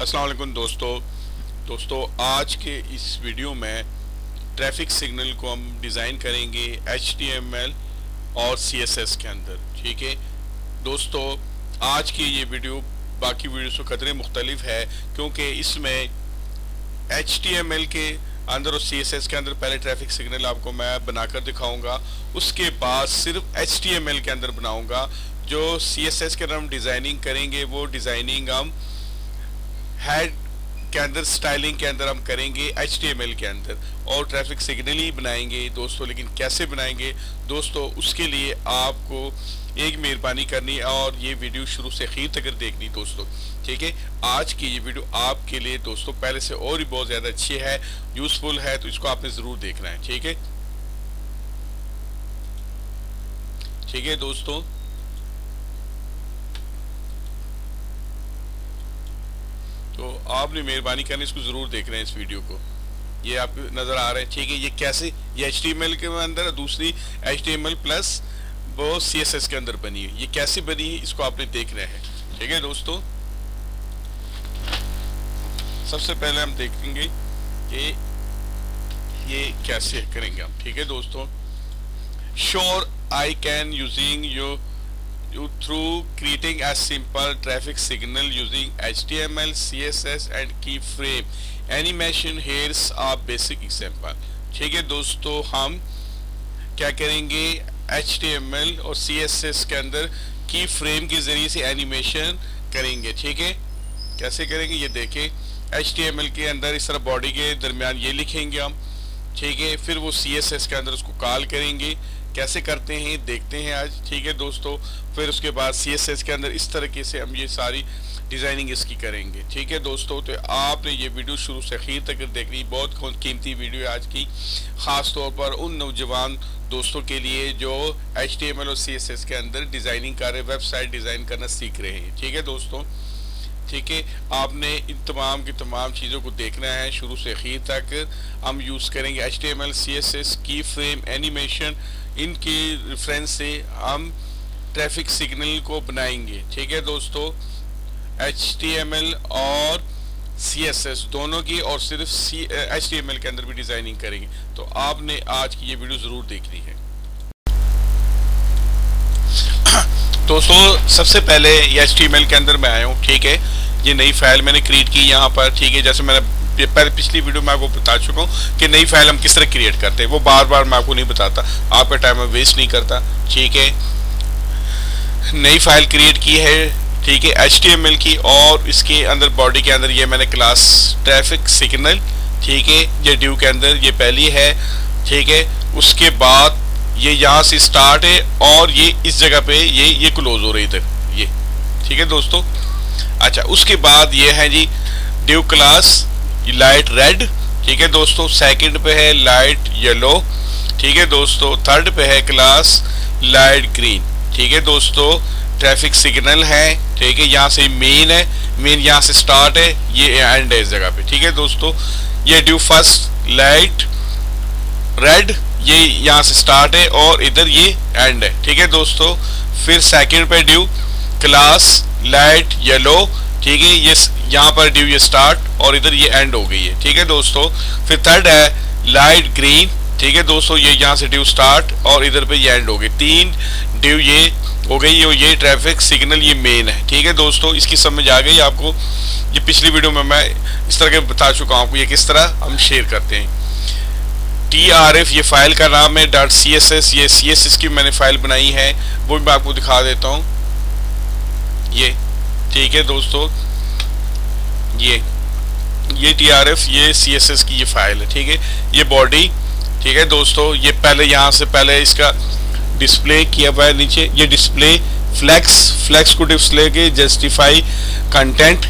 अस्सलाम वालेकुम दोस्तों आज के इस वीडियो में ट्रैफिक सिग्नल को हम डिज़ाइन करेंगे HTML और CSS के अंदर। ठीक है दोस्तों, आज की ये वीडियो बाकी वीडियो से कदरे मुख्तलिफ है क्योंकि इसमें HTML के अंदर और CSS के अंदर पहले ट्रैफिक सिग्नल आपको मैं बनाकर दिखाऊंगा, उसके बाद सिर्फ HTML के अंदर बनाऊंगा। जो CSS के अंदर हम डिज़ाइनिंग करेंगे वो डिज़ाइनिंग हम हेड के अंदर स्टाइलिंग के अंदर हम करेंगे HTML के अंदर, और ट्रैफिक सिग्नल ही बनाएंगे दोस्तों। लेकिन कैसे बनाएंगे दोस्तों, उसके लिए आपको एक मेहरबानी करनी और ये वीडियो शुरू से आखिर तक देखनी दोस्तों। ठीक है, आज की ये वीडियो आपके लिए दोस्तों पहले से और भी बहुत ज़्यादा अच्छी है, यूजफुल है, तो इसको आपने ज़रूर देखना है। ठीक है दोस्तों, तो आपने मेहरबानी करनी इसको ज़रूर देखना है इस वीडियो को। ये आपको नज़र आ रहा है। ठीक है, ये कैसे, ये HTML के अंदर, दूसरी HTML प्लस वो CSS के अंदर बनी है। ये कैसे बनी है इसको आपने देखना है। ठीक है दोस्तों, सबसे पहले हम देखेंगे कि ये कैसे करेंगे हम। ठीक है दोस्तों, sure I can using you through creating a simple traffic signal using HTML, CSS and keyframe animation. Here's a basic example. ठीक है दोस्तों, हम क्या करेंगे, HTML और CSS के अंदर की फ्रेम के जरिए से एनिमेशन करेंगे। ठीक है, कैसे करेंगे ये देखें। HTML के अंदर इस तरह बॉडी के दरमियान ये लिखेंगे हम। ठीक है, फिर वो CSS के अंदर उसको कॉल करेंगे। कैसे करते हैं देखते हैं आज। ठीक है दोस्तों, फिर उसके बाद CSS के अंदर इस तरीके से हम ये सारी डिज़ाइनिंग इसकी करेंगे। ठीक है दोस्तों, तो आपने ये वीडियो शुरू से आखिर तक देखनी, बहुत कीमती वीडियो है आज की, ख़ास तौर पर उन नौजवान दोस्तों के लिए जो HTML और CSS के अंदर डिज़ाइनिंग कर रहे, वेबसाइट डिज़ाइन करना सीख रहे हैं। ठीक है दोस्तों, ठीक है, आपने इन तमाम की तमाम चीज़ों को देखना है शुरू से आखिर तक। हम यूज़ करेंगे HTML, CSS, की फ्रेम, एनिमेशन, इनके रेफरेंस से हम ट्रैफिक सिग्नल को बनाएंगे। ठीक है दोस्तों, HTML और CSS दोनों की, और सिर्फ HTML के अंदर भी डिज़ाइनिंग करेंगे। तो आपने आज की ये वीडियो ज़रूर देखनी है दोस्तों। सबसे पहले ये HTML के अंदर मैं आया हूँ। ठीक है, ये नई फाइल मैंने क्रिएट की यहाँ पर। ठीक है, जैसे मैंने पहले पिछली वीडियो में आपको बता चुका हूँ कि नई फाइल हम किस तरह क्रिएट करते हैं, वो बार बार मैं आपको नहीं बताता, आपका टाइम मैं वेस्ट नहीं करता। ठीक है, नई फाइल क्रिएट की है। ठीक है, HTML की, और इसके अंदर बॉडी के अंदर ये मैंने क्लास ट्रैफिक सिग्नल, ठीक है, ये ड्यू के अंदर ये पहली है। ठीक है, उसके बाद ये यहाँ से स्टार्ट है और ये इस जगह पे ये क्लोज हो रही है इधर ये। ठीक है दोस्तों, अच्छा, उसके बाद ये है जी ड्यू क्लास लाइट रेड। ठीक है दोस्तों, सेकंड पे है लाइट येलो। ठीक है दोस्तों, थर्ड पे है क्लास लाइट ग्रीन। ठीक है दोस्तों, ट्रैफिक सिग्नल है। ठीक है, यहाँ से मेन है, मेन यहाँ से स्टार्ट है, ये एंड है इस जगह पे। ठीक है दोस्तों, ये ड्यू फर्स्ट लाइट रेड, ये यहाँ से स्टार्ट है और इधर ये एंड है। ठीक है दोस्तों, फिर सेकंड पे ड्यू क्लास लाइट येलो। ठीक है, ये यहाँ पर ड्यू ये स्टार्ट और इधर ये एंड हो गई है। ठीक है दोस्तों, फिर थर्ड है लाइट ग्रीन। ठीक है दोस्तों, ये यहाँ से ड्यू स्टार्ट और इधर पे ये एंड हो गई। तीन ड्यू ये हो गई, ये ट्रैफिक सिग्नल ये मेन है। ठीक है दोस्तों, इसकी समझ आ गई आपको। ये पिछली वीडियो में मैं इस तरह के बता चुका हूँ आपको ये किस तरह हम शेयर करते हैं। TRF ये फाइल का नाम है, .css, ये CSS की मैंने फाइल बनाई है, वो भी मैं आपको दिखा देता हूँ ये। ठीक है दोस्तों, ये TRF ये CSS की ये फाइल है। ठीक है, ये बॉडी। ठीक है दोस्तों, ये पहले यहाँ से पहले इसका डिस्प्ले किया हुआ है नीचे, ये डिस्प्ले फ्लैक्स को डिस्प्ले के जस्टिफाई कंटेंट,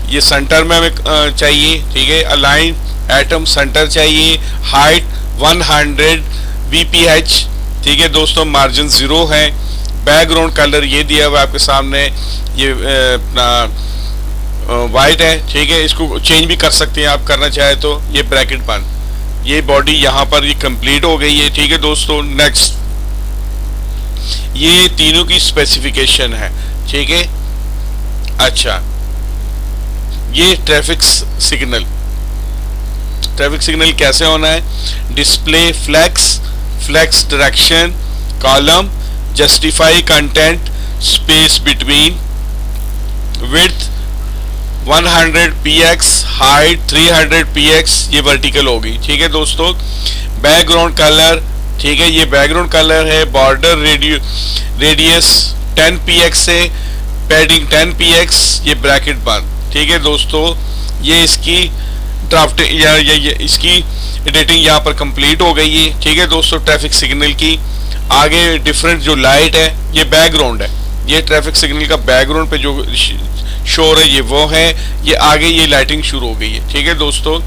ये सेंटर में हमें चाहिए। ठीक है, अलाइन एटम सेंटर चाहिए, हाइट 100 VPH। ठीक है दोस्तों, मार्जिन 0 है, बैकग्राउंड कलर ये दिया हुआ है आपके सामने, ये अपना वाइट है। ठीक है, इसको चेंज भी कर सकते हैं आप करना चाहे तो। ये ब्रैकेट बंद, ये बॉडी यहाँ पर ये कंप्लीट हो गई है। ठीक है दोस्तों, नेक्स्ट ये तीनों की स्पेसिफिकेशन है। ठीक है, अच्छा, ये ट्रैफिक सिग्नल कैसे होना है? Display flex direction column, justify content, space between, width 100 px, height 300 px, ये वर्टिकल होगी। ठीक है दोस्तों। बैकग्राउंड कलर, ठीक है, ये बैकग्राउंड कलर है। बॉर्डर रेडियस 10 px से पैडिंग 10 px, ये ब्रैकेट बंद। ठीक है दोस्तों, ये इसकी ड्राफ्ट या इसकी एडिटिंग यहाँ पर कंप्लीट हो गई है। ठीक है दोस्तों, ट्रैफिक सिग्नल की। आगे डिफरेंट जो लाइट है, ये बैकग्राउंड है, ये ट्रैफिक सिग्नल का बैकग्राउंड पे जो शोर है ये वो है। ये आगे ये लाइटिंग शुरू हो गई है। ठीक है दोस्तों,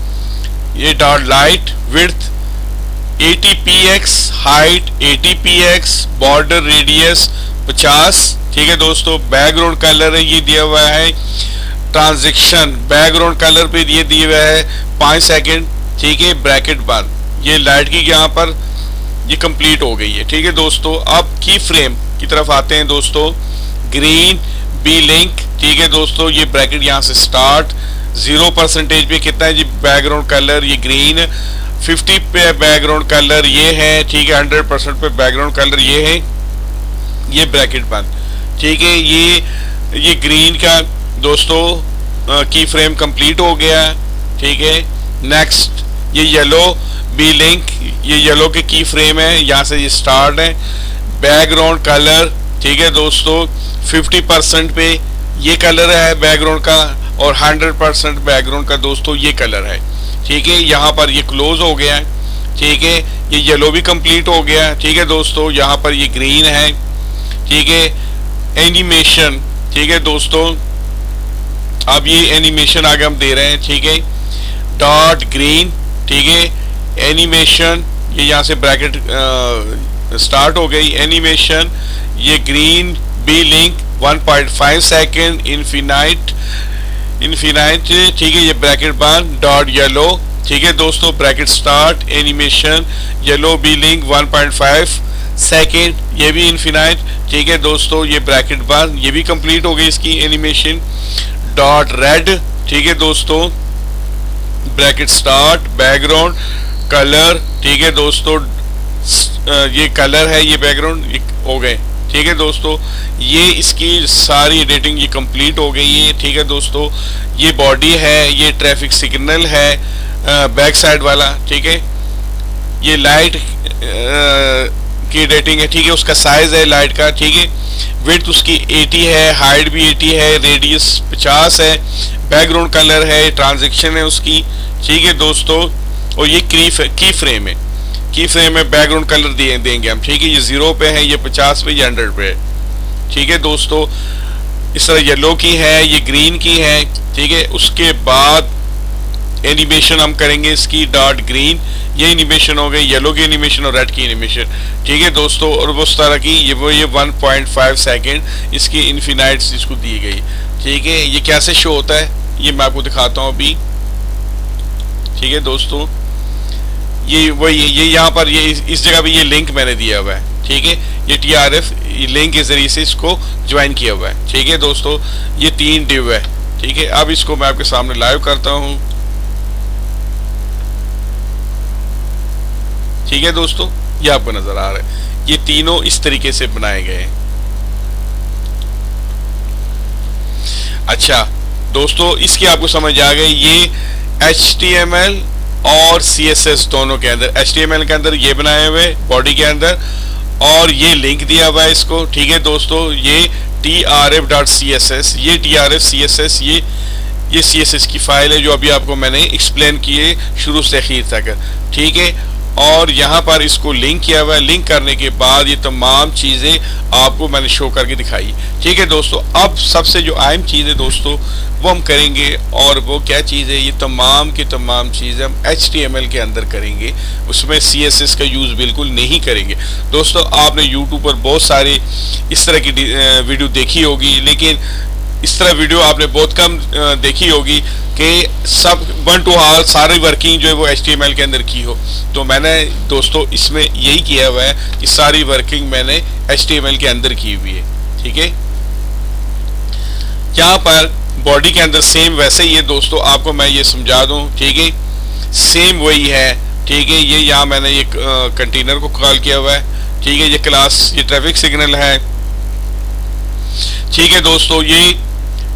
ये dot light width 80 px, height 80 px, border radius 50। ठीक है दोस्तों, बैकग्राउंड कलर है ये दिया हुआ है। ट्रांजैक्शन बैकग्राउंड कलर पे ये दिया हुआ है 5 सेकंड। ठीक है, ब्रैकेट बंद। ये लाइट की यहाँ पर ये कंप्लीट हो गई है। ठीक है दोस्तों, अब की फ्रेम की तरफ आते हैं दोस्तों। ग्रीन बी लिंक, ठीक है दोस्तों, ये ब्रैकेट यहाँ से स्टार्ट। 0% पे कितना है जी बैकग्राउंड कलर? ये ग्रीन। 50 पे बैकग्राउंड कलर ये है। ठीक है, 100% पे बैकग्राउंड कलर ये है। ये ब्रैकेट बंद। ठीक है, ये ग्रीन का दोस्तों की फ्रेम कंप्लीट हो गया। ठीक है, नेक्स्ट ये येलो बी लिंक, ये येलो के की फ्रेम है, यहाँ से ये स्टार्ट है। बैकग्राउंड कलर, ठीक है दोस्तों, 50% पे ये कलर है बैकग्राउंड का और 100% बैकग्राउंड का दोस्तों ये कलर है। ठीक है, यहाँ पर ये क्लोज हो गया है। ठीक है, ये येलो भी कंप्लीट हो गया। ठीक है दोस्तों, यहाँ पर ये ग्रीन है। ठीक है, एनिमेशन, ठीक है दोस्तों, अब ये एनिमेशन आगे हम दे रहे हैं। ठीक है, डॉट ग्रीन, ठीक है, एनिमेशन, ये यहाँ से ब्रैकेट स्टार्ट हो गई। एनिमेशन, ये green blink 1.5 second, infinite, ठीक है, ये ब्रैकेट बंद। डॉट येलो, ठीक है दोस्तों, bracket start. Animation yellow blink 1.5 second, ये भी इन्फिनाइट। ठीक है दोस्तों, ये ब्रैकेट बंद, ये भी कंप्लीट हो गई इसकी एनिमेशन। डॉट रेड, ठीक है दोस्तों, ब्रैकेट स्टार्ट। बैकग्राउंड कलर, ठीक है दोस्तों, ये कलर है, ये बैकग्राउंड हो गए। ठीक है दोस्तों, ये इसकी सारी एडिटिंग ये कंप्लीट हो गई है। ठीक है दोस्तों, ये बॉडी है, ये ट्रैफिक सिग्नल है बैक साइड वाला। ठीक है, ये लाइट की एडिटिंग है। ठीक है, उसका साइज है लाइट का। ठीक है, विड्थ उसकी 80 है, हाइट भी 80 है, रेडियस 50 है। बैकग्राउंड कलर है, ट्रांजैक्शन है उसकी। ठीक है दोस्तों, और ये की फ्रेम है। की फ्रेम में बैकग्राउंड कलर देंगे हम। ठीक है, ये 0 पे है, ये 50 पे, ये 100 पे है। ठीक है दोस्तों, इस तरह येलो की है, ये ग्रीन की है। ठीक है, उसके बाद एनिमेशन हम करेंगे इसकी। डॉट ग्रीन, ये एनिमेशन हो गई, येलो की एनिमेशन और रेड की एनिमेशन। ठीक है दोस्तों, और उस तरह की ये 1.5 सेकेंड इसकी इन्फिनाइट्स इसको दी गई। ठीक है, ये कैसे शो होता है ये मैं आपको दिखाता हूँ अभी। ठीक है दोस्तों, ये वही ये यहाँ पर ये इस जगह पे ये लिंक मैंने दिया हुआ है। ठीक है, ये TRF लिंक के जरिए से इसको ज्वाइन किया हुआ है। ठीक है दोस्तों, ये 3 डिव है। ठीक है, अब इसको मैं आपके सामने लाइव करता हूँ। ठीक है दोस्तों, ये आपको नजर आ रहा है, ये तीनों इस तरीके से बनाए गए हैं। अच्छा दोस्तों, इसकी आपको समझ आ गई। ये HTML और CSS दोनों के अंदर, HTML के अंदर ये बनाए हुए बॉडी के अंदर, और ये लिंक दिया हुआ है इसको। ठीक है दोस्तों, ये trf.css, ये trf css, ये CSS की फाइल है जो अभी आपको मैंने एक्सप्लेन किए शुरू से आखिर तक। ठीक है, और यहाँ पर इसको लिंक किया हुआ है। लिंक करने के बाद ये तमाम चीज़ें आपको मैंने शो करके दिखाई। ठीक है दोस्तों, अब सबसे जो अहम चीज़ है दोस्तों वो हम करेंगे, और वो क्या चीज़ है? ये तमाम की तमाम चीज़ें हम HTML के अंदर करेंगे, उसमें CSS का यूज़ बिल्कुल नहीं करेंगे। दोस्तों, आपने YouTube पर बहुत सारे इस तरह की वीडियो देखी होगी, लेकिन इस तरह वीडियो आपने बहुत कम देखी होगी कि सब 1 to all सारी वर्किंग जो है वो HTML के अंदर की हो। तो मैंने दोस्तों इसमें यही किया हुआ है कि सारी वर्किंग मैंने HTML के अंदर की हुई है। ठीक है, यहाँ पर बॉडी के अंदर सेम वैसे ही है दोस्तों, आपको मैं ये समझा दूं, ठीक है, सेम वही है, ठीक है। ये यहाँ मैंने ये कंटेनर को कॉल किया हुआ है, ठीक है। ये क्लास, ये ट्रैफिक सिग्नल है, ठीक है दोस्तों। ये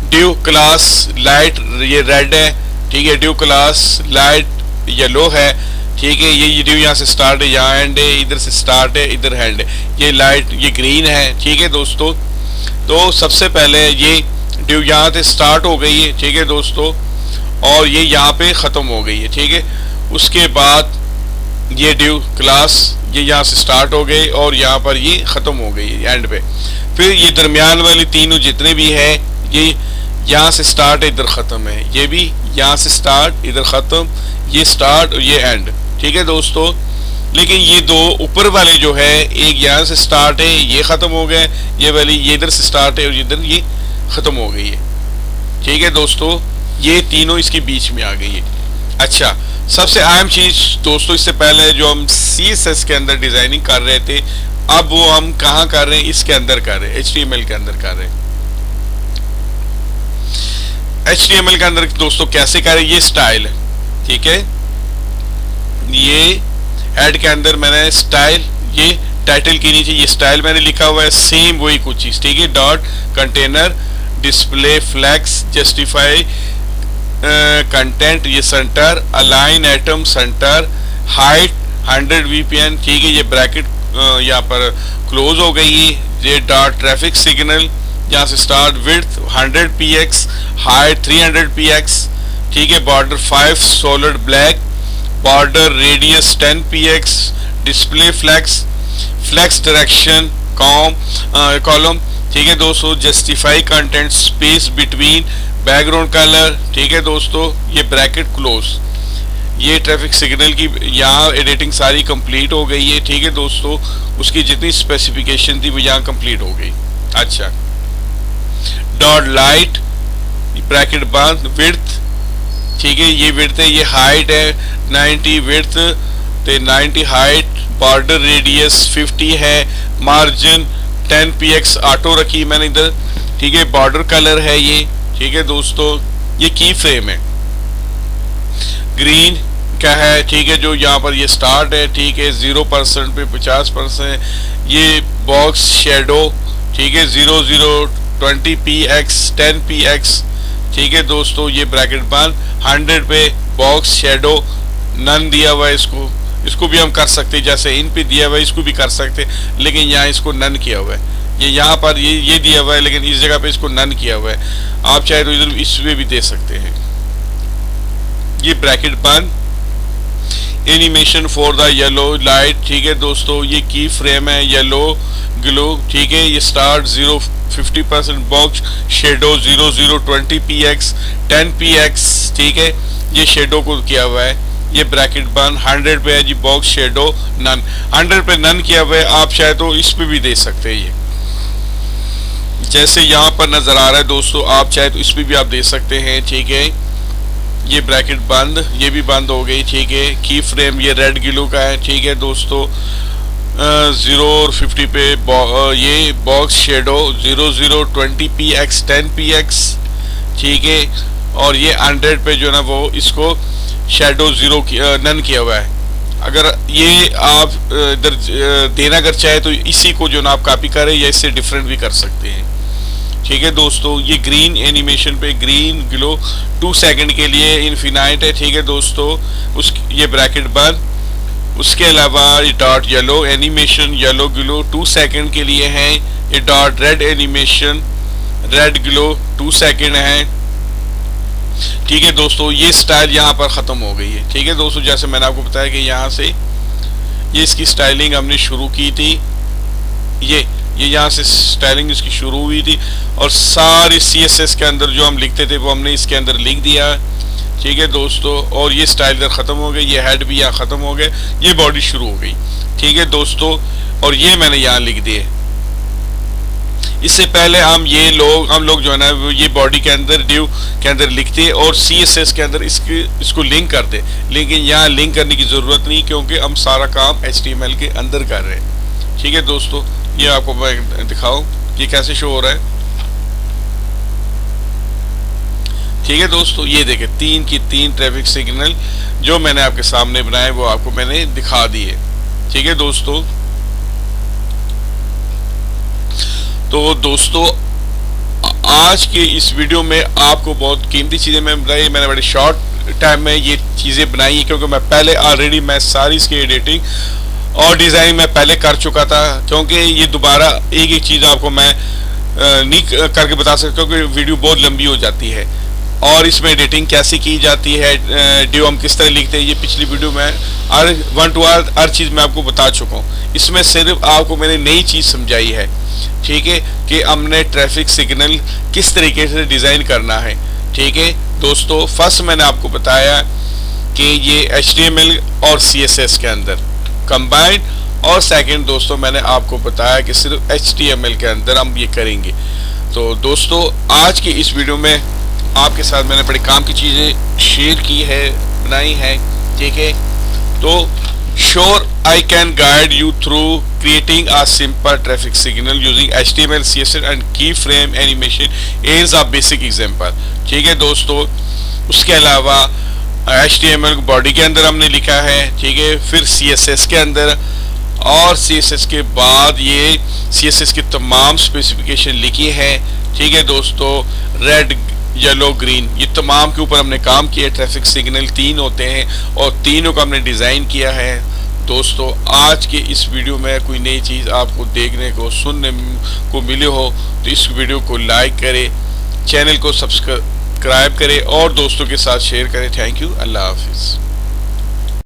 ड्यू क्लास लाइट, ये रेड है, ठीक है। ड्यू क्लास लाइट येलो है, ठीक है। ये ड्यू यहाँ से स्टार्ट है, यहाँ एंड है, इधर से स्टार्ट है, इधर हैंड है। ये लाइट, ये ग्रीन है, ठीक है दोस्तों। तो सबसे पहले ये ड्यू यहाँ से स्टार्ट हो गई है, ठीक है दोस्तों, और ये यहाँ पे ख़त्म हो गई है, ठीक है। उसके बाद ये ड्यू क्लास, ये यहाँ से स्टार्ट हो गई और यहाँ पर ये ख़त्म हो गई है एंड पे। फिर ये दरमियान वाली तीनों जितने भी है, ये यहाँ से स्टार्ट है, इधर ख़त्म है। ये भी यहाँ से स्टार्ट, इधर ख़त्म, ये स्टार्ट और ये एंड, ठीक है दोस्तों। लेकिन ये दो ऊपर वाले जो है, एक यहाँ से स्टार्ट है, ये ख़त्म हो गए, ये वाली ये इधर से स्टार्ट है और इधर ये ख़त्म हो गई है, ठीक है दोस्तों। ये तीनों इसके बीच में आ गई है। अच्छा, सबसे अहम चीज़ दोस्तों, इससे पहले जो हम CSS के अंदर डिज़ाइनिंग कर रहे थे, अब वो हम कहाँ कर रहे हैं, इसके अंदर कर रहे हैं, HTML के अंदर कर रहे हैं। HTML के अंदर दोस्तों कैसे करें, ये स्टाइल है, ठीक है। ये ऐड के अंदर मैंने स्टाइल, ये टाइटल के नीचे ये स्टाइल मैंने लिखा हुआ है, सेम वही कुछ चीज़, ठीक है। Dot container display flex justify content, ये center align item center height 100 VPN, ठीक है। ये ब्रैकेट यहाँ पर क्लोज हो गई है। ये डॉट ट्रैफिक सिग्नल यहाँ से start, width 100 px, height 300 px, ठीक है। Border 5 solid black, border radius 10 px, display flex, flex direction column, ठीक है दोस्तों। Justify content space between background colour, ठीक है दोस्तों। ये ब्रैकेट क्लोज। ये ट्रैफिक सिग्नल की यहाँ एडिटिंग सारी कंप्लीट हो गई है, ठीक है दोस्तों। उसकी जितनी स्पेसिफिकेशन थी वो यहाँ कंप्लीट हो गई। अच्छा, डॉट लाइट ब्रैकेट बंद, विड्थ, ठीक है। ये विड्थ है, ये हाइट है 90 विड्थ, तो 90 हाइट, बॉर्डर रेडियस 50 है, मार्जिन 10 px ऑटो रखी मैंने इधर, ठीक है। बॉर्डर कलर है ये, ठीक है दोस्तों। ये की फ्रेम है, ग्रीन क्या है, ठीक है। जो यहाँ पर ये स्टार्ट है, ठीक है, 0% पे 50%। ये बॉक्स शेडो, ठीक है, 00 20 px 10 px, ठीक है दोस्तों। ये ब्रैकेट बंद, 100 पे बॉक्स शेडो नन दिया हुआ है। इसको भी हम कर सकते हैं, जैसे इन पे दिया हुआ है इसको भी कर सकते हैं, लेकिन यहाँ इसको नन किया हुआ है। ये यहाँ पर ये दिया हुआ है, लेकिन इस जगह पे इसको नन किया हुआ है। आप चाहे तो इधर इसमें भी दे सकते हैं। ये ब्रैकेट बंद, animation for the yellow light, ठीक है दोस्तों। ये की फ्रेम है, येलो ग्लो, ठीक है। ये start 50% box shadow 00 20 px 10 px, ठीक है। ये शेडो को किया हुआ है। ये ब्रैकेट बंद, 100 पे है जी बॉक्स शेडो नन, 100 पे नन किया हुआ है। आप चाहे तो इस पे भी दे सकते हैं, ये जैसे यहाँ पर नजर आ रहा है दोस्तों। आप चाहे तो इस पे भी आप दे सकते हैं, ठीक है। ये ब्रैकेट बंद, ये भी बंद हो गई, ठीक है। की फ्रेम ये रेड ग्लू का है, ठीक है दोस्तों। 0 और 50 पे ये बॉक्स शेडो 00 20 px 10 px, ठीक है। और ये 100 पे जो ना वो इसको शेडो 0 नन किया हुआ है। अगर ये आप इधर देना अगर चाहे तो इसी को जो ना आप कॉपी करें या इससे डिफरेंट भी कर सकते हैं, ठीक है दोस्तों। ये ग्रीन एनिमेशन पे ग्रीन ग्लो 2 सेकंड के लिए इनफिनाइट है, ठीक है दोस्तों। ये ब्रैकेट बंद। उसके अलावा ये dot yellow animation yellow glow 2 second के लिए है। ये dot red animation red glow 2 second है, ठीक है दोस्तों। ये स्टाइल यहाँ पर ख़त्म हो गई है, ठीक है दोस्तों। जैसे मैंने आपको बताया कि यहाँ से ये इसकी स्टाइलिंग हमने शुरू की थी, ये यहाँ से स्टाइलिंग इसकी शुरू हुई थी, और सारी CSS के अंदर जो हम लिखते थे वो हमने इसके अंदर लिख दिया, ठीक है दोस्तों। और ये स्टाइल इधर ख़त्म हो गई, ये हेड भी यहाँ ख़त्म हो गए, ये बॉडी शुरू हो गई, ठीक है दोस्तों। और ये मैंने यहाँ लिख दिए। इससे पहले हम लोग जो है ना ये बॉडी के अंदर ड्यू के अंदर लिखते और CSS के अंदर इसको लिंक करते, लेकिन यहाँ लिंक करने की ज़रूरत नहीं, क्योंकि हम सारा काम HTML के अंदर कर रहे हैं, ठीक है दोस्तों। ये आपको मैं दिखाऊं ये कैसे शो हो रहा है। ठीक है दोस्तों, ये देखें 3 की 3 ट्रैफिक सिग्नल जो मैंने आपके सामने बनाए वो आपको मैंने दिखा दिए। ठीक है दोस्तों, तो दोस्तों आज के इस वीडियो में आपको बहुत कीमती चीजें मैं बताई। मैंने बड़े शॉर्ट टाइम में ये चीजें बनाई है क्योंकि मैं पहले ऑलरेडी मैं सारी इसकी एडिटिंग और डिजाइन मैं पहले कर चुका था, क्योंकि ये दोबारा एक एक चीज आपको मैं नहीं करके बता सकता क्योंकि वीडियो बहुत लंबी हो जाती है। और इसमें एडिटिंग कैसे की जाती है, डियो हम किस तरह लिखते हैं, ये पिछली वीडियो में हर चीज मैं आपको बता चुका हूँ। इसमें सिर्फ आपको मैंने नई चीज समझाई है, ठीक है, कि हमने ट्रैफिक सिग्नल किस तरीके से डिजाइन करना है। ठीक है दोस्तों, फर्स्ट मैंने आपको बताया कि ये HTML और CSS के अंदर कंबाइंड, और सेकंड दोस्तों मैंने आपको बताया कि सिर्फ HTML के अंदर हम ये करेंगे। तो दोस्तों आज की इस वीडियो में आपके साथ मैंने बड़े काम की चीजें शेयर की है, बनाई है। ठीक है, तो sure I can guide you through creating a simple traffic signal using HTML, CSS and keyframe animation as a basic example। ठीक है दोस्तों, उसके अलावा HTML बॉडी के अंदर हमने लिखा है, ठीक है, फिर CSS के अंदर, और CSS के बाद ये CSS की तमाम स्पेसिफिकेशन लिखी है। ठीक है दोस्तों, रेड, येलो, ग्रीन, ये तमाम के ऊपर हमने काम किया। ट्रैफिक सिग्नल 3 होते हैं और तीनों का हमने डिज़ाइन किया है। दोस्तों आज के इस वीडियो में कोई नई चीज़ आपको देखने को सुनने को मिले हो तो इस वीडियो को लाइक करें, चैनल को सब्सक्राइब करें और दोस्तों के साथ शेयर करें। थैंक यू, अल्लाह हाफिज़।